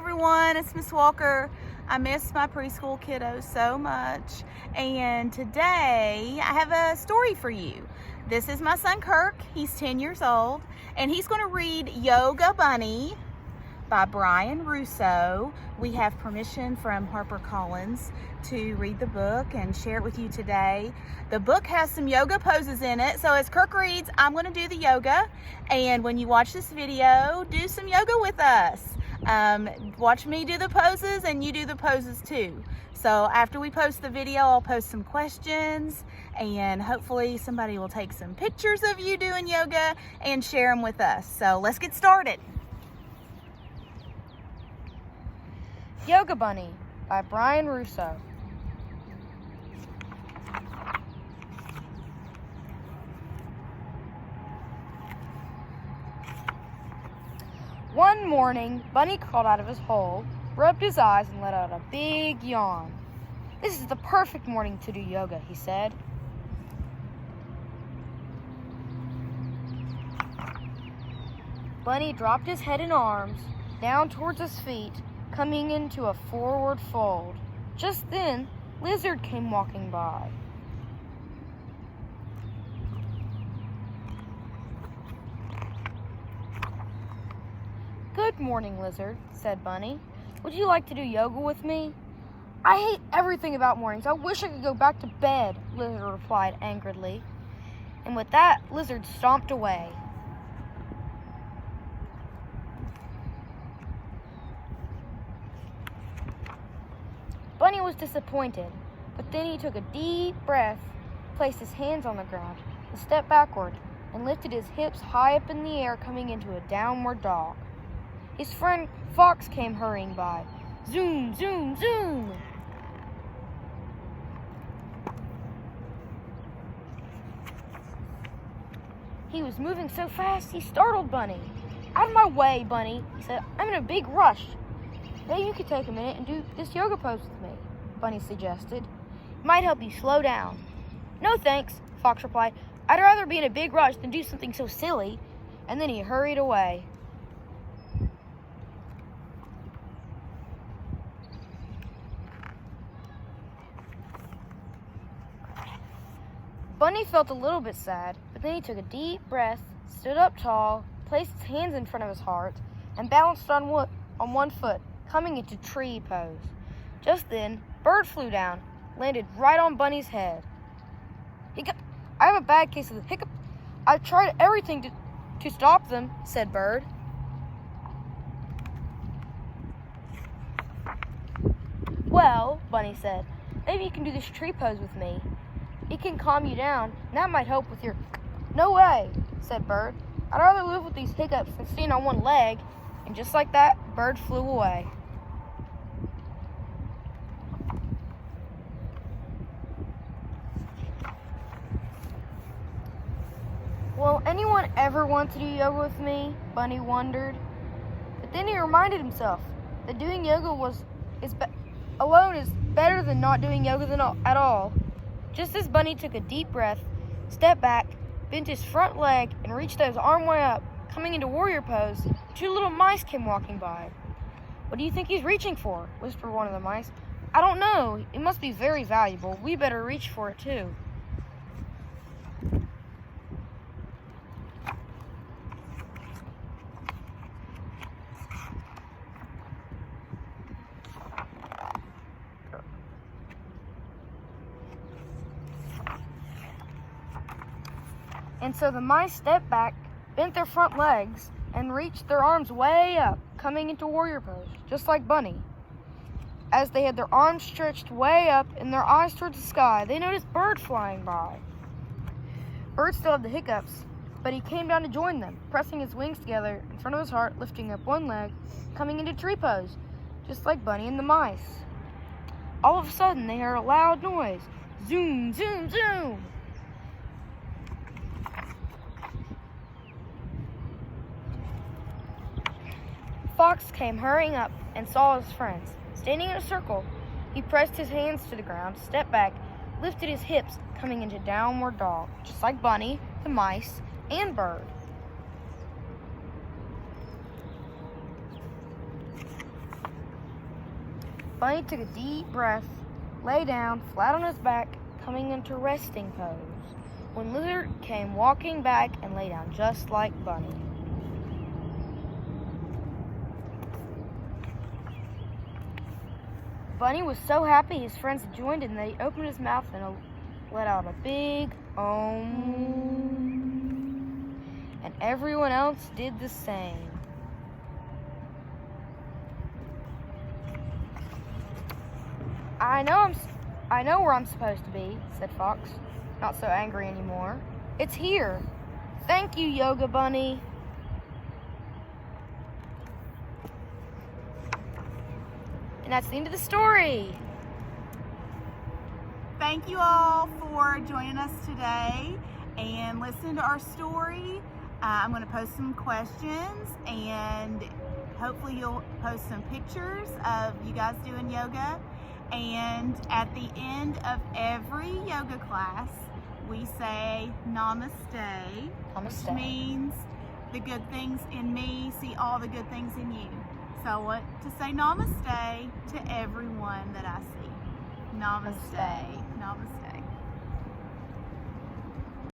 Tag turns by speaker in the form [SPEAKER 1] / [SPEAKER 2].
[SPEAKER 1] everyone, it's Miss Walker. I miss my preschool kiddos so much, and today I have a story for you. This is my son Kirk. He's 10 years old, and he's going to read Yoga Bunny by Brian Russo. We have permission from HarperCollins to read the book and share it with you today. The book has some yoga poses in it, so as Kirk reads, I'm going to do the yoga, and when you watch this video, do some yoga with us. Watch me do the poses and you do the poses too. So after we post the video, I'll post some questions, and hopefully somebody will take some pictures of you doing yoga and share them with us. So let's get started.
[SPEAKER 2] Yoga Bunny by Brian Russo. One morning, Bunny crawled out of his hole, rubbed his eyes, and let out a big yawn. "This is the perfect morning to do yoga," he said. Bunny dropped his head and arms down towards his feet, coming into a forward fold. Just then, Lizard came walking by. "Good morning, Lizard," said Bunny. "Would you like to do yoga with me?" "I hate everything about mornings. I wish I could go back to bed," Lizard replied angrily. And with that, Lizard stomped away. Bunny was disappointed, but then he took a deep breath, placed his hands on the ground, and stepped backward, and lifted his hips high up in the air, coming into a downward dog. His friend Fox came hurrying by. Zoom, zoom, zoom! He was moving so fast, he startled Bunny. "Out of my way, Bunny," he said. "I'm in a big rush." "Maybe you could take a minute and do this yoga pose with me," Bunny suggested. "It might help you slow down." "No thanks," Fox replied. "I'd rather be in a big rush than do something so silly." And then he hurried away. Bunny felt a little bit sad, but then he took a deep breath, stood up tall, placed his hands in front of his heart, and balanced on one foot, coming into tree pose. Just then, Bird flew down, landed right on Bunny's head. "Hiccup! I have a bad case of the hiccup. I've tried everything to stop them," said Bird. "Well," Bunny said, "maybe you can do this tree pose with me. It can calm you down, and that might help with your..." "No way," said Bird. "I'd rather live with these hiccups than stand on one leg." And just like that, Bird flew away. "Will anyone ever want to do yoga with me?" Bunny wondered. But then he reminded himself that doing yoga alone is better than not doing yoga at all. Just as Bunny took a deep breath, stepped back, bent his front leg, and reached his arm way up, coming into warrior pose, two little mice came walking by. "What do you think he's reaching for?" whispered one of the mice. "I don't know. It must be very valuable. We better reach for it too." And so the mice stepped back, bent their front legs, and reached their arms way up, coming into warrior pose, just like Bunny. As they had their arms stretched way up and their eyes towards the sky, they noticed Bird flying by. Bird still had the hiccups, but he came down to join them, pressing his wings together in front of his heart, lifting up one leg, coming into tree pose, just like Bunny and the mice. All of a sudden, they heard a loud noise. Zoom, zoom, zoom! Fox came hurrying up and saw his friends. Standing in a circle, he pressed his hands to the ground, stepped back, lifted his hips, coming into downward dog, just like Bunny, the mice, and Bird. Bunny took a deep breath, lay down flat on his back, coming into resting pose, when Lizard came walking back and lay down just like Bunny. Bunny was so happy his friends had joined and they opened his mouth and let out a big and everyone else did the same. I know where I'm supposed to be, said Fox, not so angry anymore. It's here. Thank you, Yoga Bunny. And that's the end of the story.
[SPEAKER 1] Thank you all for joining us today and listening to our story. I'm going to post some questions and hopefully you'll post some pictures of you guys doing yoga. And at the end of every yoga class, we say namaste, which means the good things in me see all the good things in you. So I want to say namaste to everyone that I see. Namaste. Namaste.